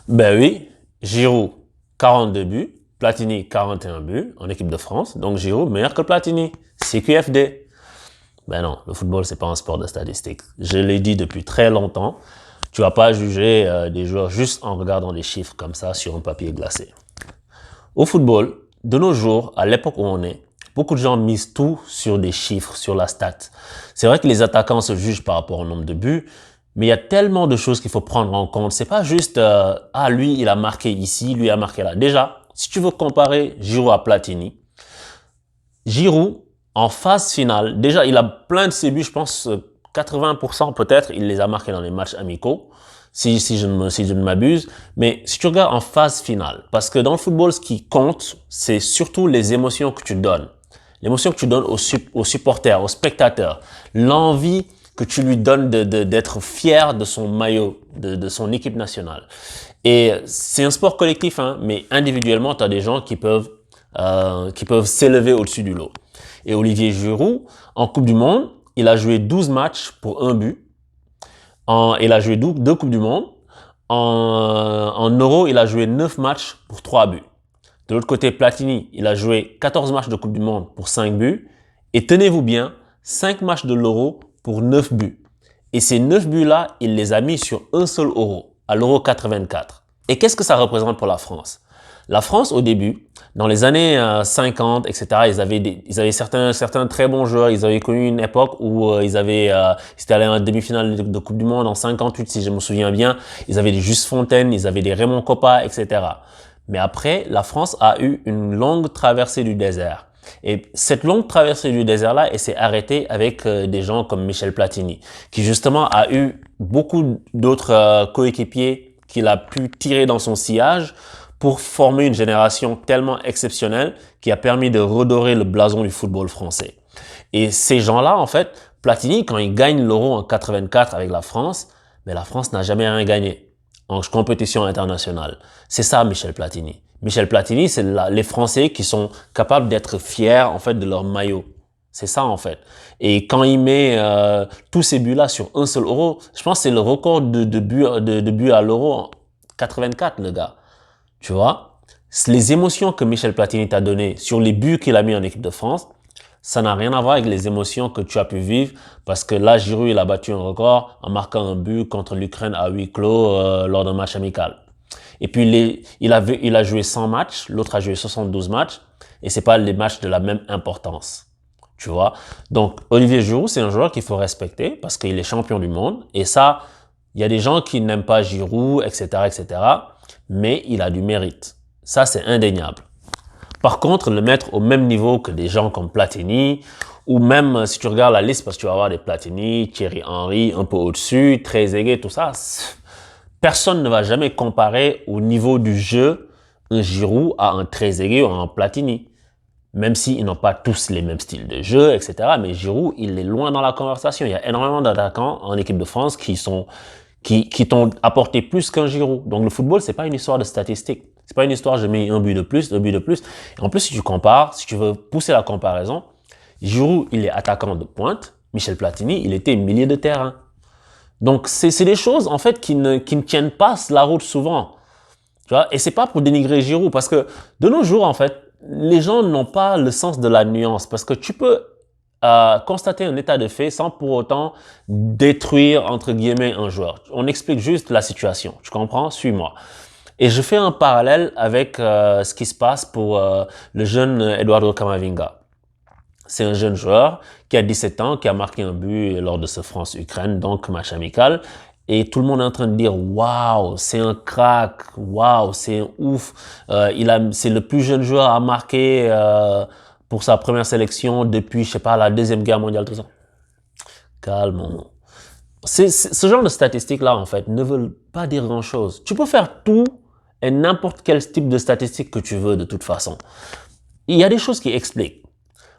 Ben oui, Giroud, 42 buts, Platini, 41 buts en équipe de France. Donc Giroud, meilleur que Platini. CQFD. Ben non, le football, c'est pas un sport de statistiques. Je l'ai dit depuis très longtemps. Tu vas pas juger des joueurs juste en regardant des chiffres comme ça sur un papier glacé. Au football, de nos jours, à l'époque où on est, beaucoup de gens misent tout sur des chiffres, sur la stat. C'est vrai que les attaquants se jugent par rapport au nombre de buts, mais il y a tellement de choses qu'il faut prendre en compte. C'est pas juste ah lui il a marqué ici, lui a marqué là. Déjà, si tu veux comparer Giroud à Platini, Giroud en phase finale, déjà il a plein de ses buts, je pense 80% peut-être, il les a marqués dans les matchs amicaux. Si je ne m'abuse. Mais si tu regardes en phase finale, parce que dans le football, ce qui compte, c'est surtout les émotions que tu donnes. L'émotion que tu donnes aux supporters, aux spectateurs. L'envie que tu lui donnes d'être fier de son maillot, de son équipe nationale. Et c'est un sport collectif, hein, mais individuellement, tu as des gens qui peuvent s'élever au-dessus du lot. Et Olivier Giroud, en Coupe du Monde, il a joué 12 matchs pour un but. Il a joué deux Coupes du Monde. En Euro, il a joué 9 matchs pour 3 buts. De l'autre côté, Platini, il a joué 14 matchs de Coupe du Monde pour 5 buts. Et tenez-vous bien, 5 matchs de l'Euro pour 9 buts. Et ces 9 buts-là, il les a mis sur un seul Euro, à l'Euro 84. Et qu'est-ce que ça représente pour la France? La France, au début, dans les années 50, etc., ils avaient certains très bons joueurs. Ils avaient connu une époque où ils étaient allés en demi-finale de Coupe du Monde en 58, si je me souviens bien. Ils avaient des Juste Fontaine, ils avaient des Raymond Kopa, etc. Mais après, la France a eu une longue traversée du désert. Et cette longue traversée du désert-là, elle s'est arrêtée avec des gens comme Michel Platini, qui justement a eu beaucoup d'autres coéquipiers qu'il a pu tirer dans son sillage pour former une génération tellement exceptionnelle qui a permis de redorer le blason du football français. Et ces gens-là, en fait, Platini, quand il gagne l'Euro en 84 avec la France, mais la France n'a jamais rien gagné en compétition internationale. C'est ça, Michel Platini. Michel Platini, c'est les Français qui sont capables d'être fiers, en fait, de leur maillot. C'est ça, en fait. Et quand il met tous ces buts-là sur un seul Euro, je pense que c'est le record de buts à l'Euro en 84, le gars. Tu vois, les émotions que Michel Platini t'a données sur les buts qu'il a mis en équipe de France, ça n'a rien à voir avec les émotions que tu as pu vivre parce que là, Giroud, il a battu un record en marquant un but contre l'Ukraine à huis clos lors d'un match amical. Et puis, il a joué 100 matchs, l'autre a joué 72 matchs et c'est pas les matchs de la même importance. Tu vois, donc Olivier Giroud, c'est un joueur qu'il faut respecter parce qu'il est champion du monde et ça, il y a des gens qui n'aiment pas Giroud, etc., etc., mais il a du mérite. Ça, c'est indéniable. Par contre, le mettre au même niveau que des gens comme Platini, ou même si tu regardes la liste, parce que tu vas avoir des Platini, Thierry Henry, un peu au-dessus, Trezeguet, tout ça, personne ne va jamais comparer au niveau du jeu un Giroud à un Trezeguet ou à un Platini. Même s'ils n'ont pas tous les mêmes styles de jeu, etc. Mais Giroud, il est loin dans la conversation. Il y a énormément d'attaquants en équipe de France qui t'ont apporté plus qu'un Giroud. Donc le football, c'est pas une histoire de statistiques. C'est pas une histoire je mets un but de plus, deux buts de plus. Et en plus, si tu compares, si tu veux pousser la comparaison, Giroud, il est attaquant de pointe. Michel Platini, il était milieu de terrain. Donc c'est des choses en fait qui ne tiennent pas la route souvent. Tu vois, et c'est pas pour dénigrer Giroud parce que de nos jours en fait, les gens n'ont pas le sens de la nuance parce que tu peux constater un état de fait sans pour autant détruire, entre guillemets, un joueur. On explique juste la situation. Tu comprends? Suis-moi. Et je fais un parallèle avec ce qui se passe pour le jeune Eduardo Camavinga. C'est un jeune joueur qui a 17 ans, qui a marqué un but lors de ce France-Ukraine, donc match amical. Et tout le monde est en train de dire waouh, c'est un crack, waouh, c'est un ouf. C'est le plus jeune joueur à marquer pour sa première sélection depuis, je sais pas, la Deuxième Guerre mondiale, tout ça. Calme. Ce genre de statistiques-là, en fait, ne veulent pas dire grand-chose. Tu peux faire tout et n'importe quel type de statistique que tu veux de toute façon. Il y a des choses qui expliquent.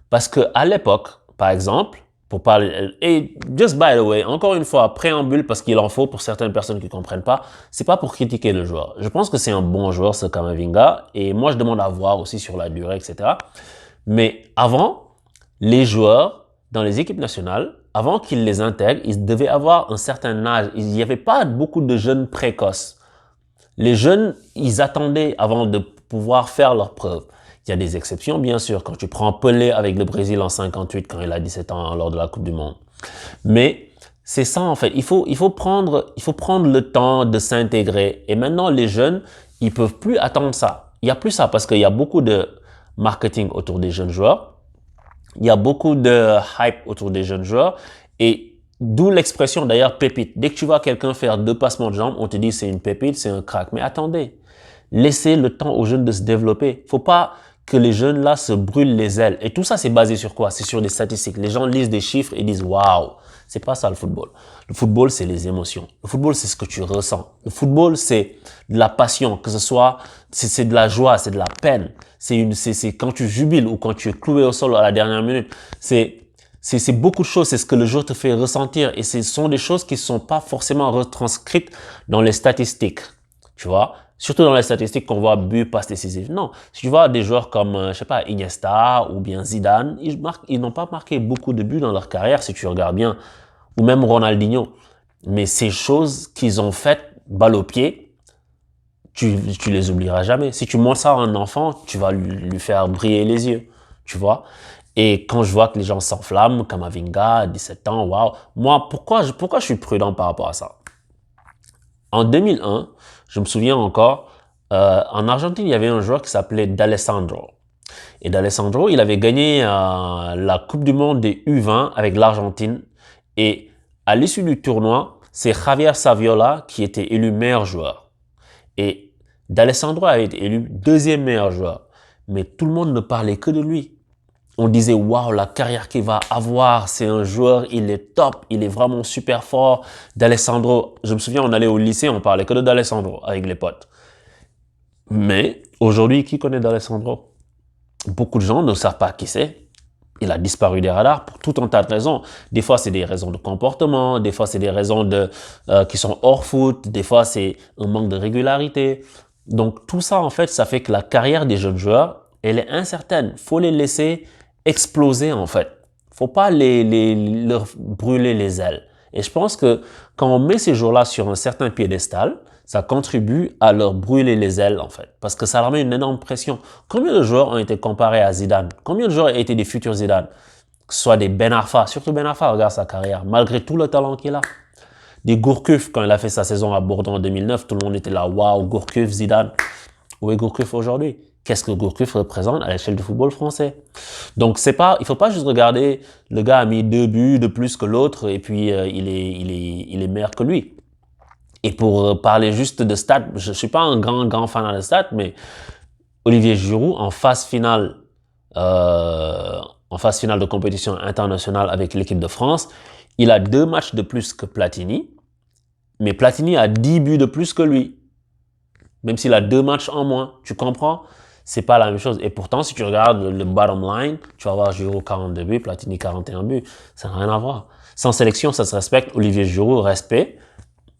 Parce que à l'époque, par exemple, pour parler, et just by the way, encore une fois, préambule parce qu'il en faut pour certaines personnes qui comprennent pas, c'est pas pour critiquer le joueur. Je pense que c'est un bon joueur, ce Camavinga, et moi je demande à voir aussi sur la durée, etc. Mais avant, les joueurs dans les équipes nationales, avant qu'ils les intègrent, ils devaient avoir un certain âge. Il n'y avait pas beaucoup de jeunes précoces. Les jeunes, ils attendaient avant de pouvoir faire leurs preuves. Il y a des exceptions, bien sûr. Quand tu prends Pelé avec le Brésil en 58, quand il a 17 ans lors de la Coupe du Monde. Mais c'est ça, en fait. Il faut prendre le temps de s'intégrer. Et maintenant, les jeunes, ils peuvent plus attendre ça. Il y a plus ça parce qu'il y a beaucoup de marketing autour des jeunes joueurs. Il y a beaucoup de hype autour des jeunes joueurs. Et d'où l'expression d'ailleurs pépite. Dès que tu vois quelqu'un faire 2 passements de jambes, on te dit c'est une pépite, c'est un crack. Mais attendez, laissez le temps aux jeunes de se développer. Faut pas que les jeunes là se brûlent les ailes. Et tout ça, c'est basé sur quoi? C'est sur des statistiques. Les gens lisent des chiffres et disent waouh. C'est pas ça le football. Le football, c'est les émotions. Le football, c'est ce que tu ressens. Le football, c'est de la passion, que ce soit, c'est de la joie, c'est de la peine. C'est quand tu jubiles ou quand tu es cloué au sol à la dernière minute. C'est beaucoup de choses. C'est ce que le jeu te fait ressentir. Et ce sont des choses qui ne sont pas forcément retranscrites dans les statistiques. Tu vois? Surtout dans les statistiques qu'on voit but, passe décisif. Non. Si tu vois des joueurs comme, je sais pas, Iniesta ou bien Zidane, ils n'ont pas marqué beaucoup de buts dans leur carrière, si tu regardes bien. Ou même Ronaldinho. Mais ces choses qu'ils ont faites, balle au pied, tu les oublieras jamais. Si tu montres ça à un enfant, tu vas lui faire briller les yeux. Tu vois? Et quand je vois que les gens s'enflamment, Kamavinga, 17 ans, waouh. Moi, pourquoi je suis prudent par rapport à ça? En 2001, je me souviens encore, en Argentine, il y avait un joueur qui s'appelait D'Alessandro. Et D'Alessandro, il avait gagné la Coupe du Monde des U20 avec l'Argentine. Et à l'issue du tournoi, c'est Javier Saviola qui était élu meilleur joueur. Et D'Alessandro avait été élu deuxième meilleur joueur. Mais tout le monde ne parlait que de lui. On disait, waouh, la carrière qu'il va avoir, c'est un joueur, il est top, il est vraiment super fort. D'Alessandro, je me souviens, on allait au lycée, on parlait que de D'Alessandro avec les potes. Mais aujourd'hui, qui connaît D'Alessandro? Beaucoup de gens ne savent pas qui c'est. Il a disparu des radars pour tout un tas de raisons. Des fois, c'est des raisons de comportement, des fois, c'est des raisons qui sont hors foot, des fois, c'est un manque de régularité. Donc, tout ça, en fait, ça fait que la carrière des jeunes joueurs, elle est incertaine. Faut les laisser exploser, en fait. Faut pas leur brûler les ailes. Et je pense que quand on met ces joueurs-là sur un certain piédestal, ça contribue à leur brûler les ailes, en fait. Parce que ça leur met une énorme pression. Combien de joueurs ont été comparés à Zidane? Combien de joueurs ont été des futurs Zidane? Que ce soit des Ben Arfa. Surtout Ben Arfa, regarde sa carrière. Malgré tout le talent qu'il a. Des Gourcuff, quand il a fait sa saison à Bordeaux en 2009, tout le monde était là. Waouh, Gourcuff, Zidane. Où est Gourcuff aujourd'hui? Qu'est-ce que Gourcuff représente à l'échelle du football français? Donc il faut pas juste regarder le gars a mis 2 buts de plus que l'autre et puis il est meilleur que lui. Et pour parler juste de stats, je suis pas un grand fan de stats, mais Olivier Giroud en phase finale de compétition internationale avec l'équipe de France, il a 2 matchs de plus que Platini, mais Platini a 10 buts de plus que lui. Même s'il a 2 matchs en moins, tu comprends? C'est pas la même chose. Et pourtant, si tu regardes le bottom line, tu vas voir Giroud 42 buts, Platini 41 buts. Ça n'a rien à voir. Sans sélection, ça se respecte. Olivier Giroud, respect.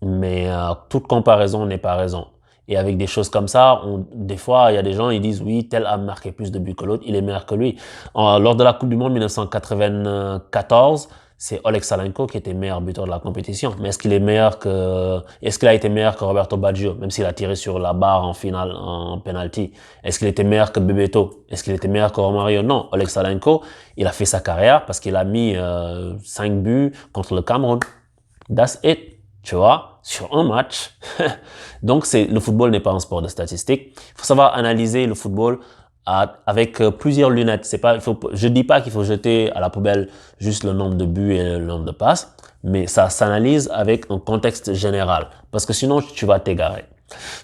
Mais toute comparaison n'est pas raison. Et avec des choses comme ça, des fois, il y a des gens, ils disent oui, tel a marqué plus de buts que l'autre, il est meilleur que lui. Lors de la Coupe du Monde 1994, c'est Oleg Salenko qui était meilleur buteur de la compétition. Mais est-ce qu'il a été meilleur que Roberto Baggio, même s'il a tiré sur la barre en finale, en penalty? Est-ce qu'il était meilleur que Bebeto? Est-ce qu'il était meilleur que Romario? Non. Oleg Salenko, il a fait sa carrière parce qu'il a mis 5 buts contre le Cameroun. That's it. Tu vois, sur un match. Donc, le football n'est pas un sport de statistiques. Il faut savoir analyser le football avec plusieurs lunettes. Je dis pas qu'il faut jeter à la poubelle juste le nombre de buts et le nombre de passes, mais ça s'analyse avec un contexte général. Parce que sinon, tu vas t'égarer.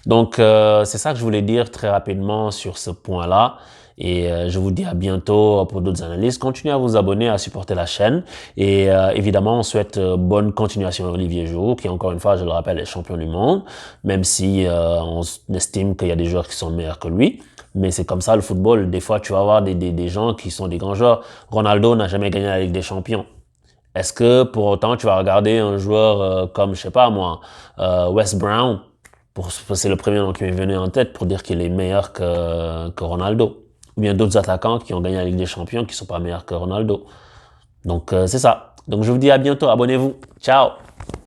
Donc, c'est ça que je voulais dire très rapidement sur ce point-là. Et je vous dis à bientôt pour d'autres analyses. Continuez à vous abonner, à supporter la chaîne. Et évidemment, on souhaite bonne continuation à Olivier Giroud, qui encore une fois, je le rappelle, est champion du monde, même si on estime qu'il y a des joueurs qui sont meilleurs que lui. Mais c'est comme ça le football. Des fois, tu vas avoir des gens qui sont des grands joueurs. Ronaldo n'a jamais gagné la Ligue des Champions. Est-ce que pour autant, tu vas regarder un joueur comme, je sais pas moi, Wes Brown, c'est le premier nom qui m'est venu en tête pour dire qu'il est meilleur que Ronaldo? Ou bien d'autres attaquants qui ont gagné la Ligue des Champions qui sont pas meilleurs que Ronaldo. Donc c'est ça. Donc je vous dis à bientôt, abonnez-vous. Ciao!